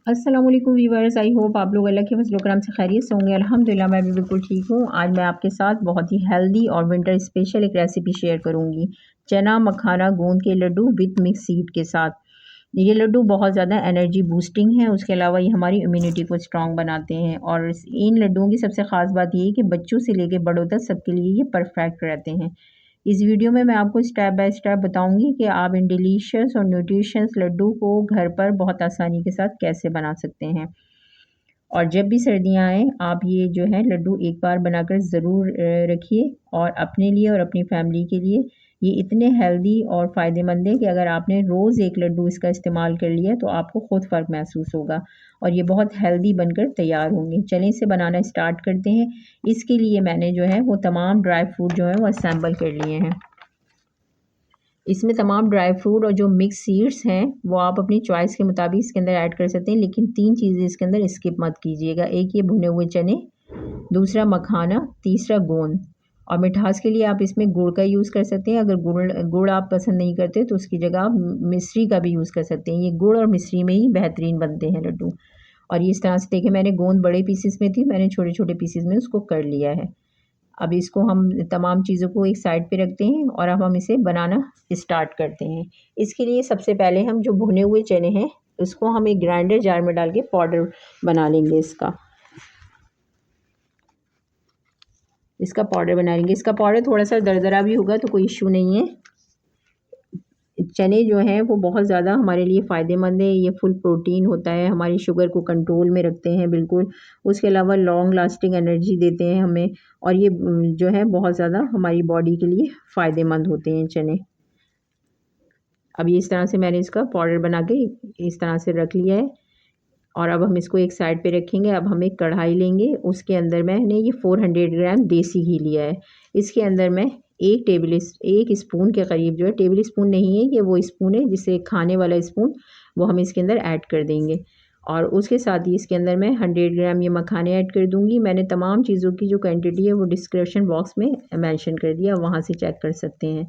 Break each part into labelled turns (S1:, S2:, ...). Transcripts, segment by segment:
S1: अस्सलाम वालेकुम viewers, I hope आप लोग अल्लाह के फज़ल व करम से खैरियत से होंगे। अल्हम्दुलिल्लाह मैं भी बिल्कुल ठीक हूँ। आज मैं आपके साथ बहुत ही हेल्दी और विंटर स्पेशल एक रेसिपी शेयर करूँगी, चना मखाना गोंद के लड्डू विद मिक्स सीड के साथ। ये लड्डू बहुत ज़्यादा एनर्जी बूस्टिंग है, उसके अलावा ये हमारी इम्यूनिटी को स्ट्रॉन्ग बनाते हैं। और इन लड्डुओं की सबसे ख़ास बात ये है कि बच्चों से लेकर बड़ों तक सबके लिए ये परफेक्ट रहते हैं। इस वीडियो में मैं आपको स्टेप बाय स्टेप बताऊंगी कि आप इन डिलीशियस और न्यूट्रिशियस लड्डू को घर पर बहुत आसानी के साथ कैसे बना सकते हैं। और जब भी सर्दियां आएँ आप ये जो है लड्डू एक बार बनाकर ज़रूर रखिए और अपने लिए और अपनी फैमिली के लिए। ये इतने हेल्दी और फ़ायदेमंद है कि अगर आपने रोज़ एक लड्डू इसका इस्तेमाल कर लिया तो आपको ख़ुद फ़र्क महसूस होगा और ये बहुत हेल्दी बनकर तैयार होंगे। चलें इसे बनाना स्टार्ट करते हैं। इसके लिए मैंने जो है वो तमाम ड्राई फ्रूट जो है वो असेंबल कर लिए हैं। इसमें तमाम ड्राई फ्रूट और जो मिक्स सीड्स हैं वो आप अपनी चॉइस के मुताबिक इसके अंदर ऐड कर सकते हैं, लेकिन 3 चीज़ें इसके अंदर स्किप मत कीजिएगा। एक ये भुने हुए चने, दूसरा मखाना, तीसरा गोंद। और मिठास के लिए आप इसमें गुड़ का यूज़ कर सकते हैं। अगर गुड़ आप पसंद नहीं करते तो उसकी जगह आप मिश्री का भी यूज़ कर सकते हैं। ये गुड़ और मिश्री में ही बेहतरीन बनते हैं लड्डू। और ये इस तरह से देखिए, मैंने गोंद बड़े पीसेस में थी, मैंने छोटे-छोटे पीसेस में उसको कर लिया है। अब इसको हम तमाम चीज़ों को एक साइड पे रखते हैं और अब हम इसे बनाना स्टार्ट करते हैं। इसके लिए सबसे पहले हम जो भुने हुए चने हैं उसको हम एक ग्राइंडर जार में डाल के पाउडर बना लेंगे। इसका पाउडर बना लेंगे। इसका पाउडर थोड़ा सा दरदरा भी होगा तो कोई इशू नहीं है। चने जो हैं वो बहुत ज़्यादा हमारे लिए फ़ायदेमंद है। ये फुल प्रोटीन होता है, हमारी शुगर को कंट्रोल में रखते हैं बिल्कुल। उसके अलावा लॉन्ग लास्टिंग एनर्जी देते हैं हमें और ये जो है बहुत ज़्यादा हमारी बॉडी के लिए फ़ायदेमंद होते हैं चने। अब ये इस तरह से मैंने इसका पाउडर बना के इस तरह से रख लिया है और अब हम इसको एक साइड पे रखेंगे। अब हम एक कढ़ाई लेंगे, उसके अंदर मैंने ये 400 ग्राम देसी घी लिया है। इसके अंदर मैं एक स्पून के करीब जो है, टेबल स्पून नहीं है ये, वो स्पून है जिसे खाने वाला स्पून, वो हम इसके अंदर ऐड कर देंगे। और उसके साथ ही इसके अंदर मैं 100 ग्राम ये मखाने ऐड कर दूँगी। मैंने तमाम चीज़ों की जो क्वांटिटी है वो डिस्क्रिप्शन बॉक्स में मेंशन कर दिया, वहाँ से चेक कर सकते हैं।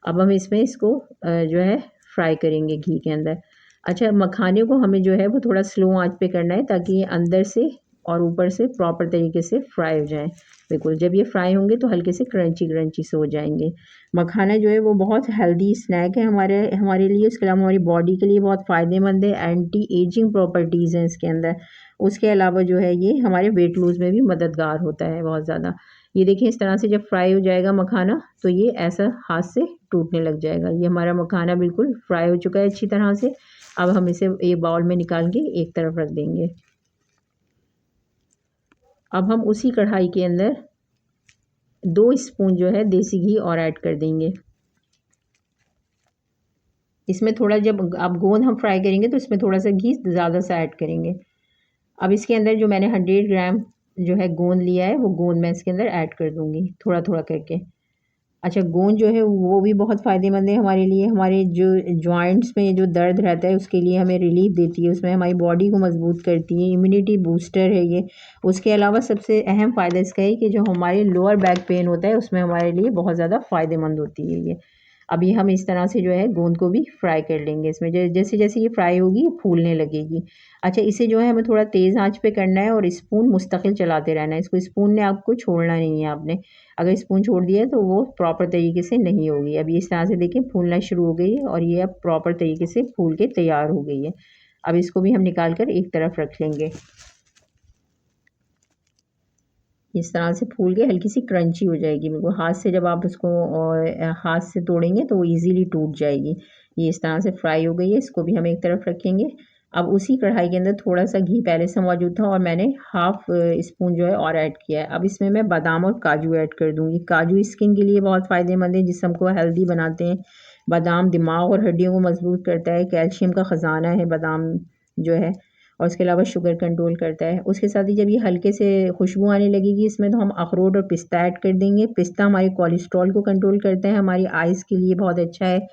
S1: अब हम इसमें इसको जो है फ्राई करेंगे घी के अंदर। अच्छा, मखाने को हमें जो है वो थोड़ा स्लो आंच पे करना है ताकि ये अंदर से और ऊपर से प्रॉपर तरीके से फ्राई हो जाएँ। बिल्कुल, जब ये फ्राई होंगे तो हल्के से क्रंची से हो जाएँगे। मखाना जो है वो बहुत हेल्दी स्नैक है हमारे हमारे लिए, उसके अलावा हमारी बॉडी के लिए बहुत फ़ायदेमंद है। एंटी एजिंग प्रॉपर्टीज़ हैं इसके अंदर। उसके अलावा जो है ये हमारे वेट लूज़ में भी मददगार होता है बहुत ज़्यादा। ये देखिए, इस तरह से जब फ्राई हो जाएगा मखाना तो ये ऐसा हाथ से टूटने लग जाएगा। ये हमारा मखाना बिल्कुल फ्राई हो चुका है अच्छी तरह से। अब हम इसे एक बाउल में निकाल के एक तरफ रख देंगे। अब हम उसी कढ़ाई के अंदर 2 स्पून जो है देसी घी और ऐड कर देंगे। इसमें थोड़ा, जब आप गोंद हम फ्राई करेंगे तो इसमें थोड़ा सा घी ज़्यादा सा ऐड करेंगे। अब इसके अंदर जो मैंने 100 ग्राम जो है गोंद लिया है वो गोंद मैं इसके अंदर ऐड कर दूँगी थोड़ा-थोड़ा करके। अच्छा, गोंद जो है वो भी बहुत फ़ायदेमंद है हमारे लिए। हमारे जो जॉइंट्स में जो दर्द रहता है उसके लिए हमें रिलीफ़ देती है, उसमें हमारी बॉडी को मज़बूत करती है, इम्यूनिटी बूस्टर है ये। उसके अलावा सबसे अहम फ़ायदा इसका है कि जो हमारे लोअर बैक पेन होता है उसमें हमारे लिए बहुत ज़्यादा फ़ायदेमंद होती है ये। अभी हम इस तरह से जो है गोंद को भी फ्राई कर लेंगे। इसमें जैसे-जैसे ये फ्राई होगी फूलने लगेगी। अच्छा, इसे जो है हमें थोड़ा तेज़ आँच पे करना है और स्पून मुस्तकिल चलाते रहना है। इसको स्पून ने आपको छोड़ना नहीं है आपने। अगर स्पून छोड़ दिया तो वो प्रॉपर तरीके से नहीं होगी। अब ये इस तरह से देखिए फूलना शुरू हो गई है और ये अब प्रॉपर तरीके से फूल के तैयार हो गई है। अब इसको भी हम निकाल कर एक तरफ रख लेंगे। इस तरह से फूल के हल्की सी क्रंची हो जाएगी बिल्कुल। हाथ से जब आप उसको हाथ से तोड़ेंगे तो वो ईज़िली टूट जाएगी। ये इस तरह से फ्राई हो गई है, इसको भी हम एक तरफ रखेंगे। अब उसी कढ़ाई के अंदर थोड़ा-सा घी पहले से मौजूद था और मैंने हाफ़ स्पून जो है और ऐड किया है। अब इसमें मैं बादाम और काजू ऐड कर दूँगी। काजू स्किन के लिए बहुत फ़ायदेमंद है, जिस्म को हेल्दी बनाते हैं। बादाम दिमाग और हड्डियों को मज़बूत करता है, कैल्शियम का ख़ज़ाना है बादाम जो है। और उसके अलावा शुगर कंट्रोल करता है। उसके साथ ही जब ये हल्के से खुशबू आने लगेगी इसमें तो हम अखरोट और पिस्ता ऐड कर देंगे। पिस्ता हमारे कोलेस्ट्रॉल को कंट्रोल करता है, हमारी आइज़ के लिए बहुत अच्छा है।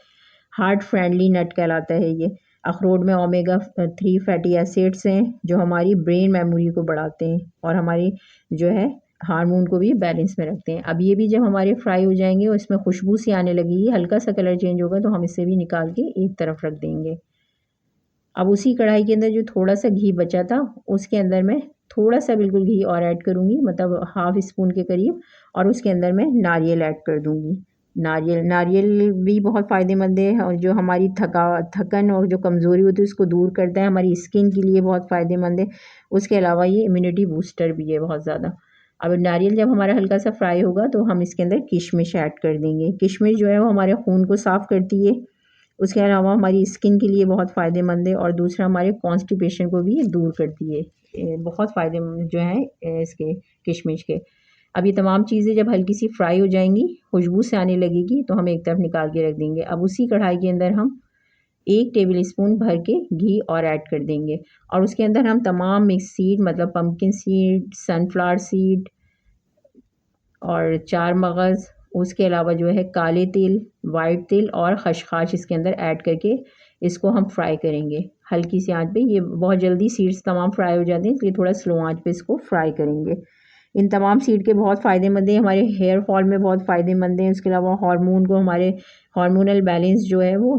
S1: हार्ट फ्रेंडली नट कहलाता है ये। अखरोट में ओमेगा 3 फैटी एसिड्स हैं जो हमारी ब्रेन मेमोरी को बढ़ाते हैं और हमारी जो है हार्मोन को भी बैलेंस में रखते हैं। अब ये भी जब हमारे फ्राई हो जाएँगे और इसमें खुशबू सी आने लगेगी, हल्का सा कलर चेंज होगा तो हम इसे भी निकाल के एक तरफ रख देंगे। अब उसी कढ़ाई के अंदर जो थोड़ा सा घी बचा था उसके अंदर मैं थोड़ा सा बिल्कुल घी और ऐड करूँगी, मतलब हाफ़ स्पून के करीब, और उसके अंदर मैं नारियल ऐड कर दूँगी। नारियल नारियल भी बहुत फ़ायदेमंद है और जो हमारी थकन और जो कमज़ोरी होती है उसको दूर करता है, हमारी स्किन के लिए बहुत फ़ायदेमंद है। उसके अलावा ये इम्यूनिटी बूस्टर भी है बहुत ज़्यादा। अब नारियल जब हमारा हल्का सा फ्राई होगा तो हम इसके अंदर किशमिश ऐड कर देंगे। किशमिश जो है वो हमारे खून को साफ़ करती है, उसके अलावा हमारी स्किन के लिए बहुत फ़ायदेमंद है, और दूसरा हमारे कॉन्स्टिपेशन को भी दूर करती है। बहुत फ़ायदे जो हैं इसके किशमिश के। अब ये तमाम चीज़ें जब हल्की सी फ्राई हो जाएंगी, खुशबू से आने लगेगी, तो हम एक तरफ निकाल के रख देंगे। अब उसी कढ़ाई के अंदर हम 1 टेबल स्पून भर के घी और ऐड कर देंगे, और उसके अंदर हम तमाम मिक्स सीड, मतलब पम्पकिन सीड, सनफ्लावर सीड और चार मगज़, उसके अलावा जो है काले तिल, वाइट तिल और खसखस इसके अंदर ऐड करके इसको हम फ्राई करेंगे हल्की सी आंच पे। ये बहुत जल्दी सीड्स तमाम फ्राई हो जाते हैं, इसलिए थोड़ा स्लो आंच पे इसको फ्राई करेंगे। इन तमाम सीड के बहुत फ़ायदेमंद हैं, हमारे हेयर फॉल में बहुत फ़ायदेमंद हैं। उसके अलावा हार्मोन को, हमारे हार्मोनल बैलेंस जो है वो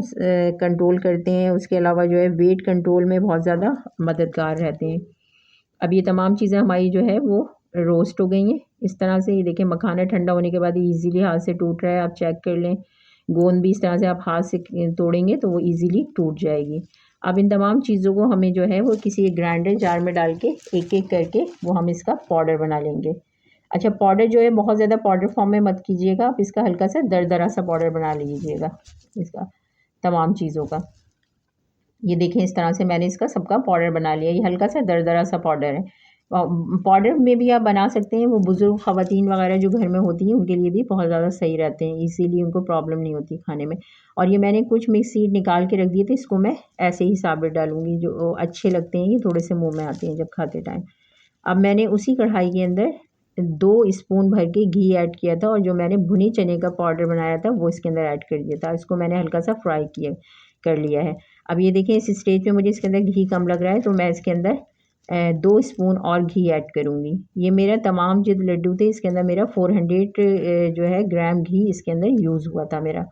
S1: कंट्रोल करते हैं। उसके अलावा जो है वेट कंट्रोल में बहुत ज़्यादा मददगार रहते हैं। अब ये तमाम चीज़ें हमारी जो है वो रोस्ट हो गई हैं इस तरह से। ये देखिए मखाना ठंडा होने के बाद ईज़िली हाथ से टूट रहा है, आप चेक कर लें। गोंद भी इस तरह से आप हाथ से तोड़ेंगे तो वो ईज़िली टूट जाएगी। अब इन तमाम चीज़ों को हमें जो है वो किसी एक ग्राइंडर जार में डाल के एक-एक करके वो हम इसका पाउडर बना लेंगे। अच्छा, पाउडर जो है बहुत ज़्यादा पाउडर फॉर्म में मत कीजिएगा, आप इसका हल्का सा दरदरा सा पाउडर बना लीजिएगा इसका, तमाम चीज़ों का। ये देखें इस तरह से मैंने इसका सबका पाउडर बना लिया। ये हल्का सा दरदरा सा पाउडर है। पाउडर में भी आप बना सकते हैं, वो बुज़ुर्ग ख़वातीन वग़ैरह जो घर में होती हैं उनके लिए भी बहुत ज़्यादा सही रहते हैं, इसीलिए उनको प्रॉब्लम नहीं होती खाने में। और ये मैंने कुछ मिक्स सीड निकाल के रख दिए थे, इसको मैं ऐसे ही साबित डालूँगी, जो अच्छे लगते हैं, ये थोड़े से मुँह में आते हैं जब खाते टाइम। अब मैंने उसी कढ़ाई के अंदर 2 स्पून भर के घी ऐड किया था, और जो मैंने भुने चने का पाउडर बनाया था वो इसके अंदर ऐड कर दिया था। इसको मैंने हल्का सा फ्राई कर लिया है। अब ये देखिए इस स्टेज पे मुझे इसके अंदर घी कम लग रहा है, तो मैं इसके अंदर 2 स्पून और घी ऐड करूँगी। ये मेरा तमाम जो लड्डू थे इसके अंदर मेरा 400 जो है ग्राम घी इसके अंदर यूज़ हुआ था मेरा।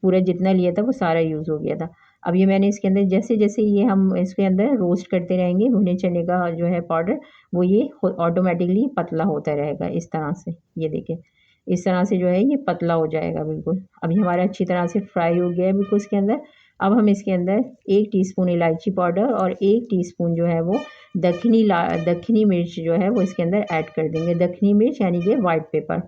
S1: पूरा जितना लिया था वो सारा यूज़ हो गया था। अब ये मैंने इसके अंदर जैसे-जैसे ये हम इसके अंदर रोस्ट करते रहेंगे भुने चने का जो है पाउडर, वो ये ऑटोमेटिकली पतला होता रहेगा इस तरह से। ये देखिए, इस तरह से जो है ये पतला हो जाएगा बिल्कुल। अब ये हमारा अच्छी तरह से फ्राई हो गया है बिल्कुल इसके अंदर। अब हम इसके अंदर 1 टीस्पून इलायची पाउडर और 1 टीस्पून जो है वो दखनी मिर्च जो है वो इसके अंदर ऐड कर देंगे। दखनी मिर्च यानी कि व्हाइट पेपर।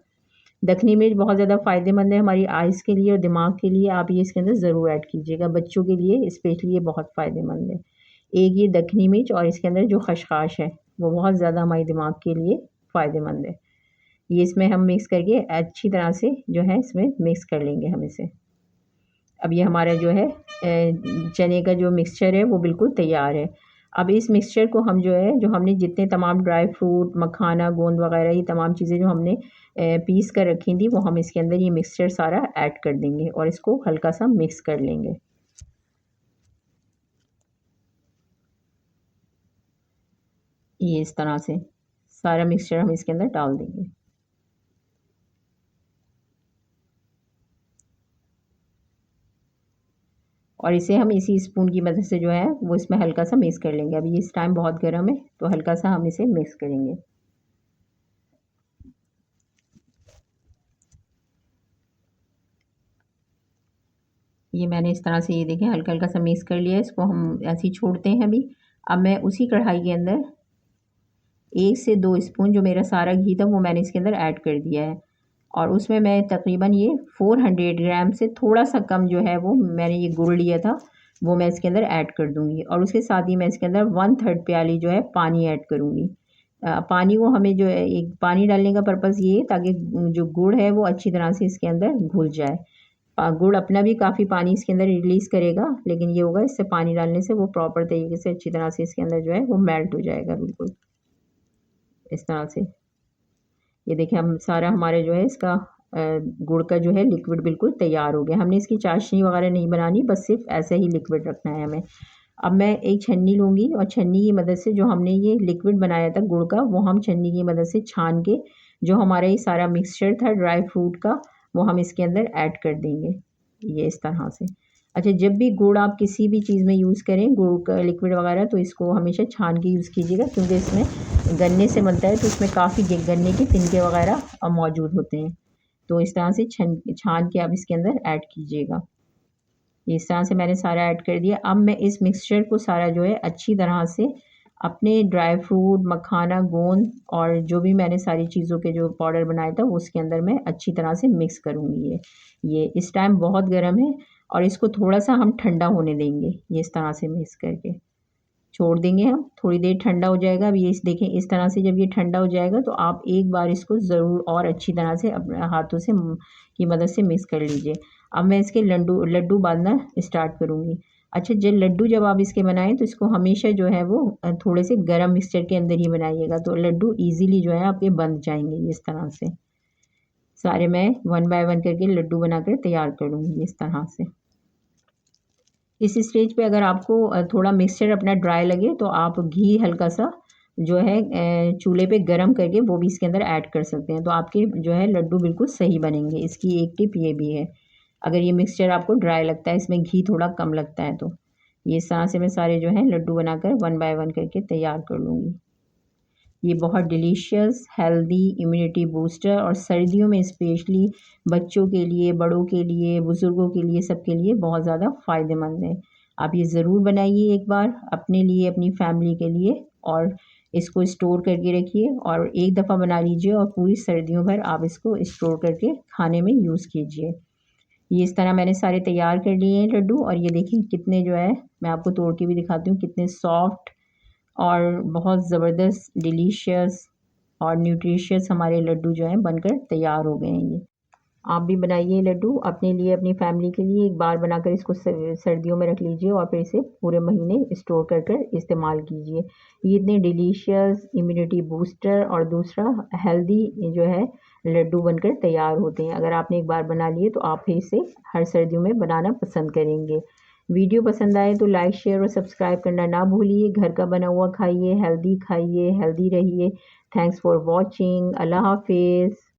S1: दखनी मिर्च बहुत ज़्यादा फ़ायदेमंद है हमारी आइज़ के लिए और दिमाग के लिए, आप ये इसके अंदर ज़रूर ऐड कीजिएगा। बच्चों के लिए स्पेशली ये बहुत फ़ायदेमंद है। एक ये दखनी मिर्च और इसके अंदर जो खसखस है, वो बहुत ज़्यादा हमारे दिमाग के लिए फ़ायदेमंद है। ये इसमें हम मिक्स करके अच्छी तरह से जो है इसमें मिक्स कर लेंगे हम इसे। अब ये हमारा जो है चने का जो मिक्सचर है वो बिल्कुल तैयार है। अब इस मिक्सचर को हम जो है, जो हमने जितने तमाम ड्राई फ्रूट, मखाना, गोंद वगैरह ये तमाम चीज़ें जो हमने पीस कर रखी थी, वो हम इसके अंदर ये मिक्सचर सारा ऐड कर देंगे और इसको हल्का सा मिक्स कर लेंगे। ये इस तरह से सारा मिक्सचर हम इसके अंदर डाल देंगे। और इसे हम इसी स्पून की मदद से जो है वो इसमें हल्का सा मिक्स कर लेंगे। अभी इस टाइम बहुत गर्म है, तो हल्का सा हम इसे मिक्स करेंगे। ये मैंने इस तरह से ये देखें हल्का-हल्का सा मिक्स कर लिया है, इसको हम ऐसे ही छोड़ते हैं अभी। अब मैं उसी कढ़ाई के अंदर 1 से 2 स्पून जो मेरा सारा घी था वो मैंने इसके अंदर ऐड कर दिया है, और उसमें मैं तकरीबन ये 400 ग्राम से थोड़ा-सा कम जो है वो मैंने ये गुड़ लिया था, वो मैं इसके अंदर ऐड कर दूँगी, और उसके साथ ही मैं इसके अंदर 1/3 प्याली जो है पानी ऐड करूँगी। पानी को हमें जो है, एक पानी डालने का पर्पज़ ये है ताकि जो गुड़ है वो अच्छी तरह से इसके अंदर घुल जाए। गुड़ अपना भी काफ़ी पानी इसके अंदर रिलीज़ करेगा, लेकिन ये होगा इससे पानी डालने से वो प्रॉपर तरीके से अच्छी तरह से इसके अंदर जो है वो मेल्ट हो जाएगा बिल्कुल, इस तरह से। ये देखिए हम सारा हमारे जो है इसका गुड़ का जो है लिक्विड बिल्कुल तैयार हो गया। हमने इसकी चाशनी वगैरह नहीं बनानी, बस सिर्फ़ ऐसे ही लिक्विड रखना है हमें। अब मैं एक छन्नी लूँगी और छन्नी की मदद से जो हमने ये लिक्विड बनाया था गुड़ का, वो हम छन्नी की मदद से छान के जो हमारा ये सारा मिक्सचर था ड्राई फ्रूट का, वो हम इसके अंदर ऐड कर देंगे, ये इस तरह से। अच्छा, जब भी गुड़ आप किसी भी चीज़ में यूज़ करें, गुड़ का लिक्विड वगैरह, तो इसको हमेशा छान के यूज़ कीजिएगा, क्योंकि इसमें गन्ने से बनता है तो इसमें काफ़ी गन्ने के तिनके वगैरह मौजूद होते हैं। तो इस तरह से छान के आप इसके अंदर ऐड कीजिएगा। इस तरह से मैंने सारा ऐड कर दिया। अब मैं इस मिक्सचर को सारा जो है अच्छी तरह से अपने ड्राई फ्रूट, मखाना, गोंद और जो भी मैंने सारी चीज़ों के जो पाउडर बनाया था उसके अंदर मैं अच्छी तरह से मिक्स करूँगी। ये इस टाइम बहुत गर्म है और इसको थोड़ा-सा हम ठंडा होने देंगे। ये इस तरह से मिक्स करके छोड़ देंगे हम, थोड़ी देर ठंडा हो जाएगा। अब ये देखें, इस तरह से जब ये ठंडा हो जाएगा तो आप एक बार इसको ज़रूर और अच्छी तरह से अपने हाथों से की मदद से मिक्स कर लीजिए। अब मैं इसके लड्डू बाँधना स्टार्ट करूँगी। अच्छा, जब आप इसके बनाएँ तो इसको हमेशा जो है वो थोड़े से गरम मिक्सचर के अंदर ही बनाइएगा, तो लड्डू ईज़िली जो है आपके बंध जाएँगे। इस तरह से सारे मैं 1 बाय 1 करके लड्डू बनाकर तैयार कर लूँगी इस तरह से। इस स्टेज पे अगर आपको थोड़ा मिक्सचर अपना ड्राई लगे तो आप घी हल्का सा जो है चूल्हे पे गरम करके वो भी इसके अंदर ऐड कर सकते हैं, तो आपके जो है लड्डू बिल्कुल सही बनेंगे। इसकी एक टिप ये भी है, अगर ये मिक्सचर आपको ड्राई लगता है, इसमें घी थोड़ा कम लगता है, तो ये इस तरह से मैं सारे जो है लड्डू बनाकर 1 बाय 1 करके तैयार कर लूँगी। ये बहुत डिलीशियस, हेल्दी, इम्यूनिटी बूस्टर और सर्दियों में स्पेशली बच्चों के लिए, बड़ों के लिए, बुज़ुर्गों के लिए, सबके लिए बहुत ज़्यादा फ़ायदेमंद है। आप ये ज़रूर बनाइए एक बार अपने लिए, अपनी फैमिली के लिए, और इसको स्टोर करके रखिए और एक दफ़ा बना लीजिए और पूरी सर्दियों भर आप इसको स्टोर करके खाने में यूज़ कीजिए। ये इस तरह मैंने सारे तैयार कर लिए हैं लड्डू, और ये देखिए कितने जो है, मैं आपको तोड़ के भी दिखाती हूँ, कितने सॉफ्ट और बहुत ज़बरदस्त, डिलीशियस और न्यूट्रिशियस हमारे लड्डू जो हैं बनकर तैयार हो गए हैं ये। आप भी बनाइए लड्डू अपने लिए, अपनी फैमिली के लिए। एक बार बनाकर इसको सर्दियों में रख लीजिए और फिर इसे पूरे महीने स्टोर कर कर इस्तेमाल कीजिए। ये इतने डिलीशियस, इम्यूनिटी बूस्टर और दूसरा हेल्दी जो है लड्डू बनकर तैयार होते हैं। अगर आपने एक बार बना लिए तो आप फिर इसे हर सर्दियों में बनाना पसंद करेंगे। वीडियो पसंद आए तो लाइक, शेयर और सब्सक्राइब करना ना भूलिए। घर का बना हुआ खाइए, हेल्दी रहिए। Thanks for watching. अल्लाह हाफिज़।